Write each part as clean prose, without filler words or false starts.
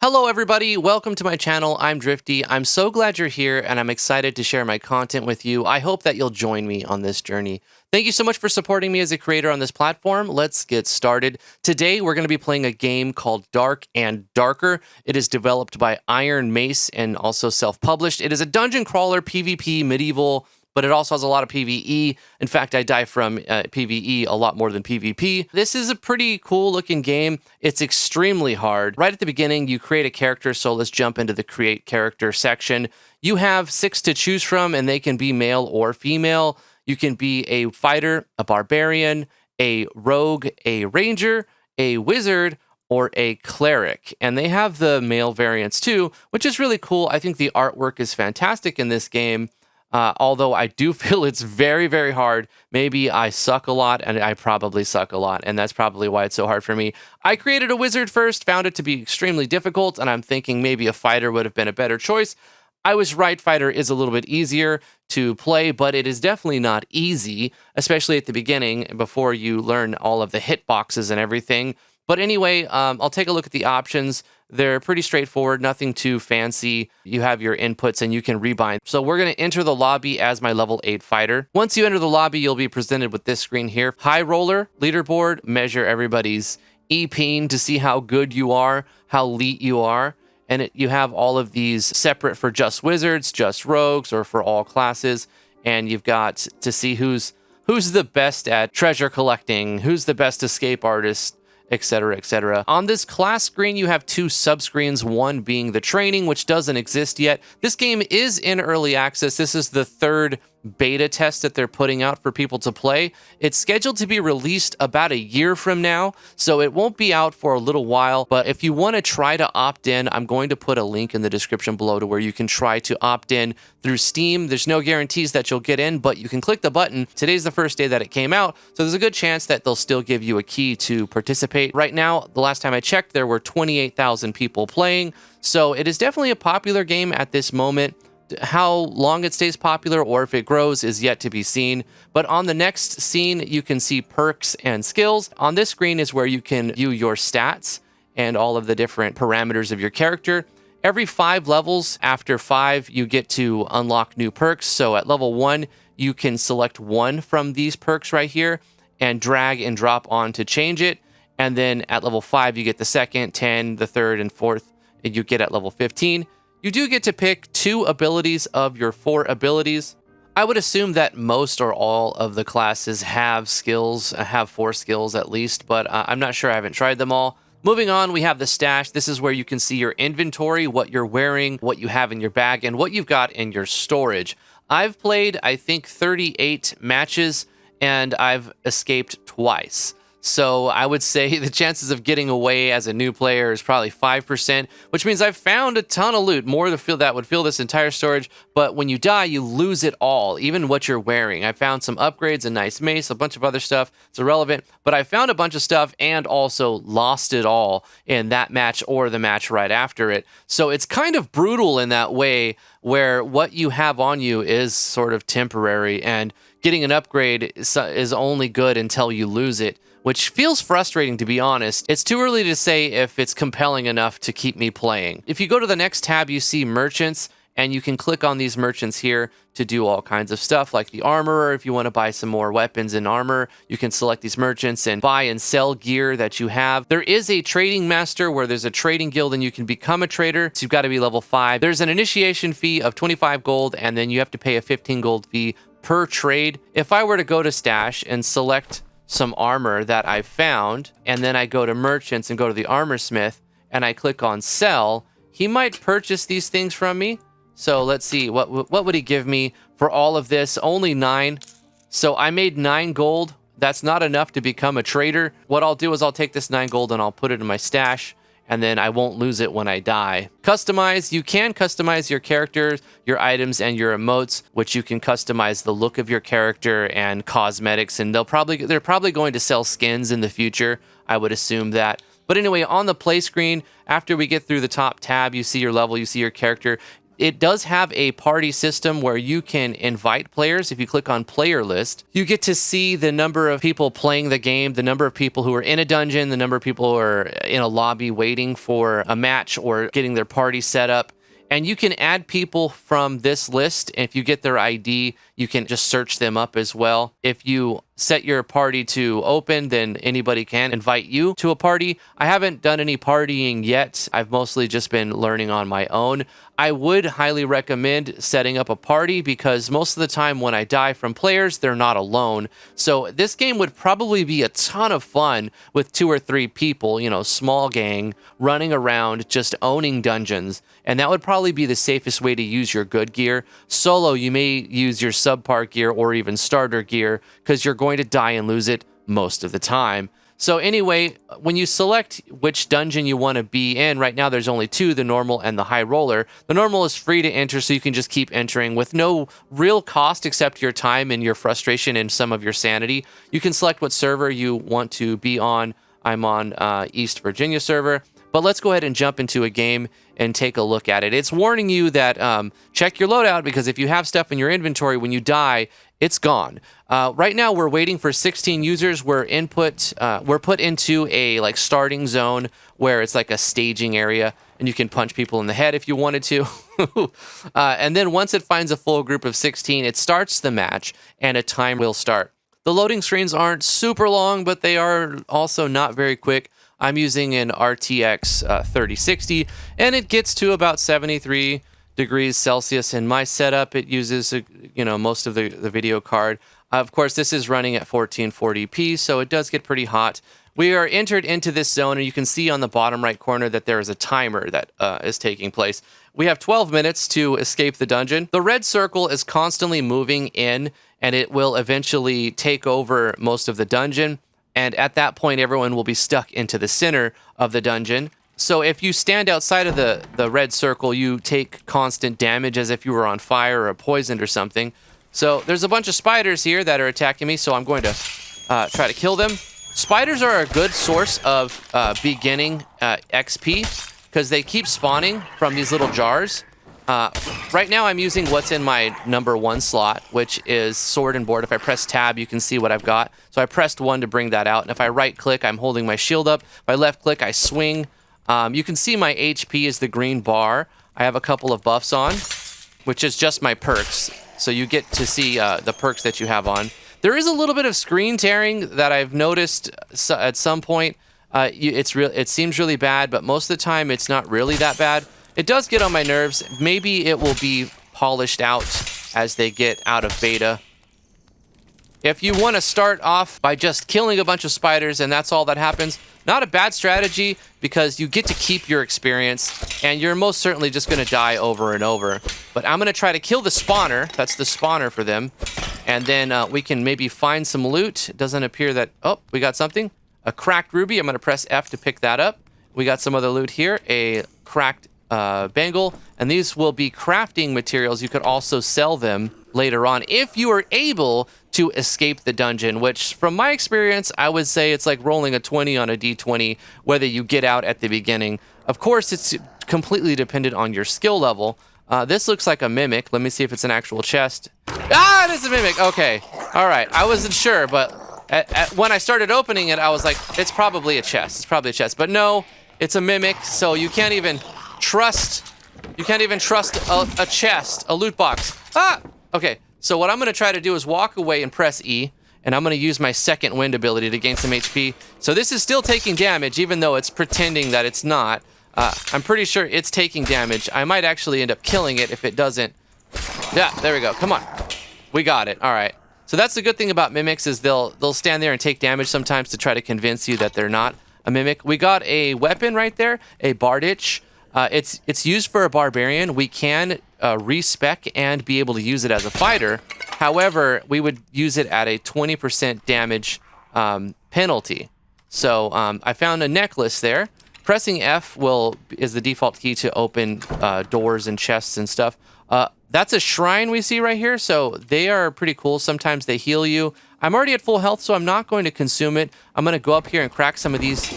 Hello everybody, welcome to my channel. I'm Drifty. I'm so glad you're here and I'm excited to share my content with you. I hope that you'll join me on this journey. Thank you so much for supporting me as a creator on this platform. Let's get started. Today we're going to be playing a game called Dark and Darker. It is developed by Iron Mace and also self-published. It is a dungeon crawler, PvP, medieval, but it also has a lot of PvE. In fact, I die from PvE a lot more than PvP. This is a pretty cool looking game. It's extremely hard. Right at the beginning, you create a character, so let's jump into the create character section. You have 6 to choose from, and they can be male or female. You can be a fighter, a barbarian, a rogue, a ranger, a wizard, or a cleric. And they have the male variants too, which is really cool. I think the artwork is fantastic in this game. Although I do feel it's very, very hard. Maybe I suck a lot, and I probably suck a lot, and that's probably why it's so hard for me. I created a wizard first, found it to be extremely difficult, and I'm thinking maybe a fighter would have been a better choice. I was right, fighter is a little bit easier to play, but it is definitely not easy, especially at the beginning, before you learn all of the hitboxes and everything. But anyway, I'll take a look at the options. They're pretty straightforward, nothing too fancy. You have your inputs and you can rebind. So we're going to enter the lobby as my level 8 fighter. Once you enter the lobby, you'll be presented with this screen here. High roller, leaderboard, measure everybody's EP to see how good you are, how elite you are. And you have all of these separate for just wizards, just rogues, or for all classes. And you've got to see who's the best at treasure collecting, who's the best escape artist, etc., etc. On this class screen, you have 2 subscreens, one being the training, which doesn't exist yet. This game is in early access. This is the 3rd beta test that they're putting out for people to play. It's scheduled to be released about a year from now, so it won't be out for a little while. But if you want to try to opt in, I'm going to put a link in the description below to where you can try to opt in through Steam. There's no guarantees that you'll get in, but you can click the button. Today's the first day that it came out, so there's a good chance that they'll still give you a key to participate. Right now, the last time I checked, there were 28,000 people playing, so it is definitely a popular game at this moment. How long it stays popular or if it grows is yet to be seen. But on the next scene, you can see perks and skills. On this screen is where you can view your stats and all of the different parameters of your character. Every 5 levels, after 5, you get to unlock new perks. So at level 1, you can select one from these perks right here and drag and drop on to change it. And then at level 5, you get the 2nd, 10, the 3rd, and 4th, and you get at level 15. You do get to pick 2 abilities of your 4 abilities. I would assume that most or all of the classes have skills, have 4 skills at least, but I'm not sure. I haven't tried them all. Moving on, we have the stash. This is where you can see your inventory, what you're wearing, what you have in your bag, and what you've got in your storage. I've played, I think, 38 matches, and I've escaped twice. So I would say the chances of getting away as a new player is probably 5%, which means I've found a ton of loot, more that would fill this entire storage. But when you die, you lose it all, even what you're wearing. I found some upgrades, a nice mace, a bunch of other stuff. It's irrelevant, but I found a bunch of stuff and also lost it all in that match or the match right after it. So it's kind of brutal in that way, where what you have on you is sort of temporary, and getting an upgrade is only good until you lose it, which feels frustrating, to be honest. It's too early to say if it's compelling enough to keep me playing. If you go to the next tab, you see merchants, and you can click on these merchants here to do all kinds of stuff, like the armorer. If you want to buy some more weapons and armor, you can select these merchants and buy and sell gear that you have. There is a trading master where there's a trading guild and you can become a trader. So you've got to be level 5. There's an initiation fee of 25 gold, and then you have to pay a 15 gold fee per trade. If I were to go to stash and select some armor that I found, and then I go to merchants and go to the armor smith and I click on sell, he might purchase these things from me. So let's see, what would he give me for all of this? Only 9. So I made 9 gold. That's not enough to become a trader. What I'll do is I'll take this 9 gold and I'll put it in my stash, and then I won't lose it when I die. Customize. You can customize your characters, your items, and your emotes, which you can customize the look of your character and cosmetics, and they're probably going to sell skins in the future. I would assume that. But anyway, on the play screen, after we get through the top tab, you see your level, you see your character. It does have a party system where you can invite players. If you click on player list, you get to see the number of people playing the game, the number of people who are in a dungeon, the number of people who are in a lobby waiting for a match or getting their party set up. And you can add people from this list. If you get their ID, you can just search them up as well. If you set your party to open, then anybody can invite you to a party. I haven't done any partying yet. I've mostly just been learning on my own. I would highly recommend setting up a party because most of the time when I die from players, they're not alone. So this game would probably be a ton of fun with 2 or 3 people, you know, small gang, running around just owning dungeons. And that would probably be the safest way to use your good gear. Solo, you may use your subpar gear or even starter gear because you're going to die and lose it most of the time. So anyway, when you select which dungeon you want to be in, right now there's only 2, the normal and the high roller. The normal is free to enter, so you can just keep entering with no real cost except your time and your frustration and some of your sanity. You can select what server you want to be on. I'm on East Virginia server. But let's go ahead and jump into a game and take a look at it. It's warning you that check your loadout because if you have stuff in your inventory, when you die, it's gone. Right now, we're waiting for 16 users. We're put into a starting zone where it's like a staging area, and you can punch people in the head if you wanted to. And then once it finds a full group of 16, it starts the match, and a time will start. The loading screens aren't super long, but they are also not very quick. I'm using an RTX 3060, and it gets to about 73 degrees Celsius. In my setup, it uses most of the video card. Of course, this is running at 1440p, so it does get pretty hot. We are entered into this zone, and you can see on the bottom right corner that there is a timer that is taking place. We have 12 minutes to escape the dungeon. The red circle is constantly moving in, and it will eventually take over most of the dungeon. And at that point, everyone will be stuck into the center of the dungeon. So if you stand outside of the red circle, you take constant damage as if you were on fire or poisoned or something. So there's a bunch of spiders here that are attacking me, so I'm going to try to kill them. Spiders are a good source of beginning XP because they keep spawning from these little jars. Right now I'm using what's in my number 1 slot, which is sword and board. If I press tab, you can see what I've got. So I pressed 1 to bring that out. And if I right click, I'm holding my shield up. If I left click, I swing. You can see my HP is the green bar. I have a couple of buffs on, which is just my perks. So you get to see the perks that you have on. There is a little bit of screen tearing that I've noticed at some point. It seems really bad, but most of the time it's not really that bad. It does get on my nerves. Maybe it will be polished out as they get out of beta. If you want to start off by just killing a bunch of spiders and that's all that happens, not a bad strategy because you get to keep your experience and you're most certainly just going to die over and over. But I'm going to try to kill the spawner. That's the spawner for them. And then we can maybe find some loot. It doesn't appear that... Oh, we got something. A cracked ruby. I'm going to press F to pick that up. We got some other loot here. A cracked bangle, and these will be crafting materials. You could also sell them later on if you are able to escape the dungeon, which from my experience I would say it's like rolling a 20 on a d20 whether you get out at the beginning. Of course it's completely dependent on your skill level. This looks like a mimic. Let me see if it's an actual chest. It is a mimic. Okay, all right, I wasn't sure, but when I started opening it I was like, it's probably a chest. It's probably a chest, but no, it's a mimic. So you can't even trust a chest, a loot box. Okay, so what I'm going to try to do is walk away and press E, and I'm going to use my second wind ability to gain some HP. So this is still taking damage, even though it's pretending that it's not. I'm pretty sure it's taking damage. I might actually end up killing it if it doesn't. Yeah, there we go. Come on. We got it. All right. So that's the good thing about mimics is they'll stand there and take damage sometimes to try to convince you that they're not a mimic. We got a weapon right there, a bardich. It's used for a barbarian. We can respec and be able to use it as a fighter. However, we would use it at a 20% damage penalty. So I found a necklace there. Pressing F is the default key to open doors and chests and stuff. That's a shrine we see right here, so they are pretty cool. Sometimes they heal you. I'm already at full health, so I'm not going to consume it. I'm going to go up here and crack some of these.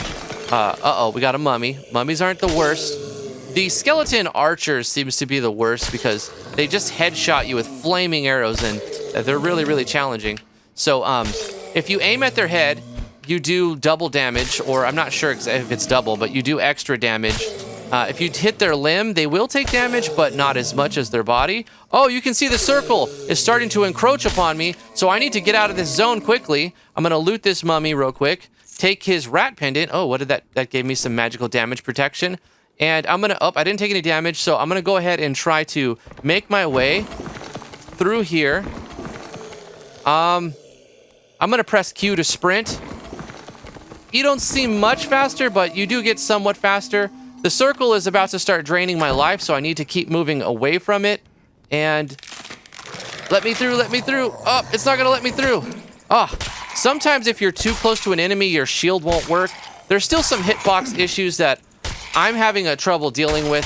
Uh-oh, we got a mummy. Mummies aren't the worst. The skeleton archers seems to be the worst because they just headshot you with flaming arrows, and they're really, really challenging. So if you aim at their head, you do double damage, or I'm not sure if it's double, but you do extra damage. If you hit their limb, they will take damage, but not as much as their body. Oh, you can see the circle is starting to encroach upon me, so I need to get out of this zone quickly. I'm going to loot this mummy real quick, take his rat pendant. Oh, what did that? That gave me some magical damage protection. And I'm going to, oh, I didn't take any damage, so I'm going to go ahead and try to make my way through here. I'm going to press Q to sprint. You don't seem much faster, but you do get somewhat faster. The circle is about to start draining my life, so I need to keep moving away from it. And let me through, let me through. Oh, it's not gonna let me through. Oh, sometimes if you're too close to an enemy, your shield won't work. There's still some hitbox issues that I'm having a trouble dealing with.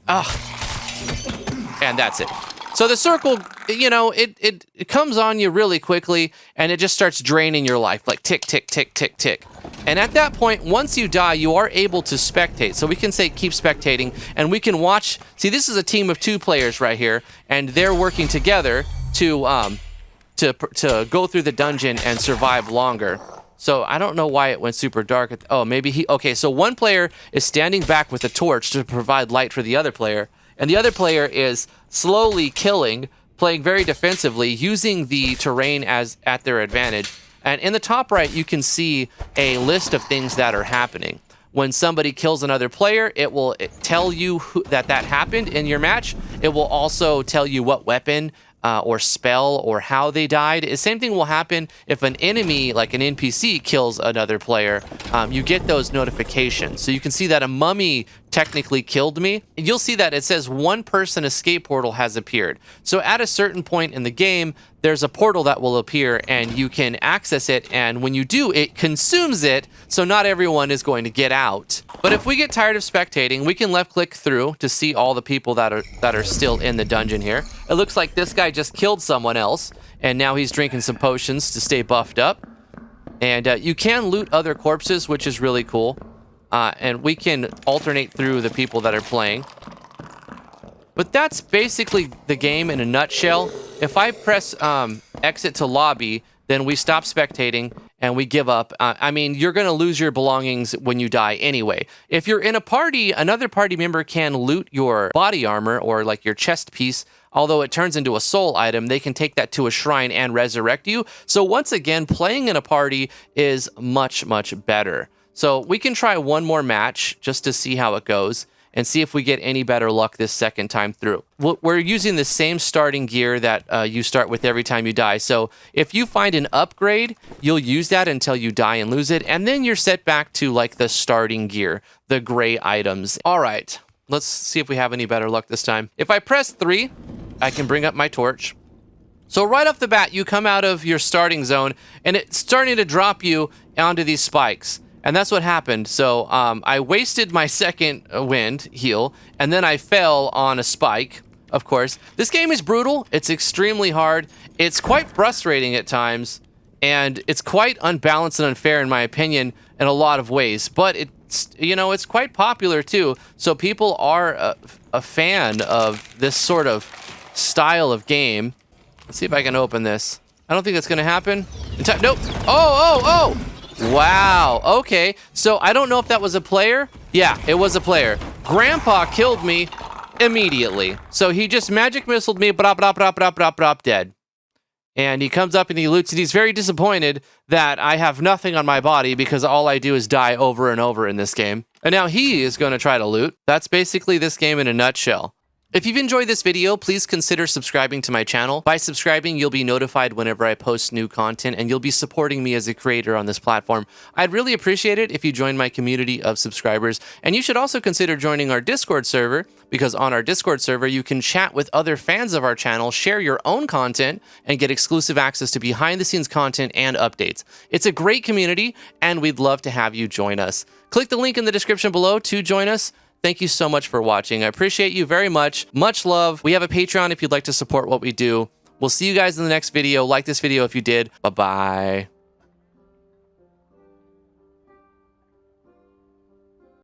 And that's it. So the circle, you know, it comes on you really quickly, and it just starts draining your life, like tick, tick, tick, tick, tick. And at that point, once you die, you are able to spectate. So we can say keep spectating, and we can watch. See, this is a team of 2 players right here, and they're working together to go through the dungeon and survive longer. So I don't know why it went super dark. Oh, maybe okay, so one player is standing back with a torch to provide light for the other player, and the other player is slowly killing, playing very defensively, using the terrain as at their advantage. And in the top right, you can see a list of things that are happening. When somebody kills another player, it will tell you that happened in your match. It will also tell you what weapon or spell or how they died. The same thing will happen if an enemy, like an NPC, kills another player. You get those notifications. So you can see that a mummy technically killed me. You'll see that it says 1 person escape portal has appeared. So at a certain point in the game, there's a portal that will appear and you can access it. And when you do, it consumes it. So not everyone is going to get out. But if we get tired of spectating, we can left click through to see all the people that are still in the dungeon here. It looks like this guy just killed someone else, and now he's drinking some potions to stay buffed up. And you can loot other corpses, which is really cool. And we can alternate through the people that are playing. But that's basically the game in a nutshell. If I press exit to lobby, then we stop spectating and we give up. I mean, you're going to lose your belongings when you die anyway. If you're in a party, another party member can loot your body armor or like your chest piece. Although it turns into a soul item, they can take that to a shrine and resurrect you. So once again, playing in a party is much, much better. So we can try one more match just to see how it goes and see if we get any better luck this second time through. We're using the same starting gear that you start with every time you die. So if you find an upgrade, you'll use that until you die and lose it. And then you're set back to like the starting gear, the gray items. All right, let's see if we have any better luck this time. If I press 3, I can bring up my torch. So right off the bat, you come out of your starting zone and it's starting to drop you onto these spikes. And that's what happened. So I wasted my second wind heal, and then I fell on a spike, of course. This game is brutal. It's extremely hard. It's quite frustrating at times, and it's quite unbalanced and unfair, in my opinion, in a lot of ways. But it's, you know, it's quite popular too. So people are a fan of this sort of style of game. Let's see if I can open this. I don't think that's going to happen. Nope. Oh! Wow, okay. So I don't know if that was a player. Yeah, it was a player. Grandpa killed me immediately. So he just magic missiled me, dead. And he comes up and he loots, and he's very disappointed that I have nothing on my body because all I do is die over and over in this game. And now he is going to try to loot. That's basically this game in a nutshell. If you've enjoyed this video, please consider subscribing to my channel. By subscribing, you'll be notified whenever I post new content, and you'll be supporting me as a creator on this platform. I'd really appreciate it if you join my community of subscribers, and you should also consider joining our Discord server, because on our Discord server, you can chat with other fans of our channel, share your own content, and get exclusive access to behind-the-scenes content and updates. It's a great community, and we'd love to have you join us. Click the link in the description below to join us. Thank you so much for watching. I appreciate you very much. Much love. We have a Patreon if you'd like to support what we do. We'll see you guys in the next video. Like this video if you did. Bye-bye.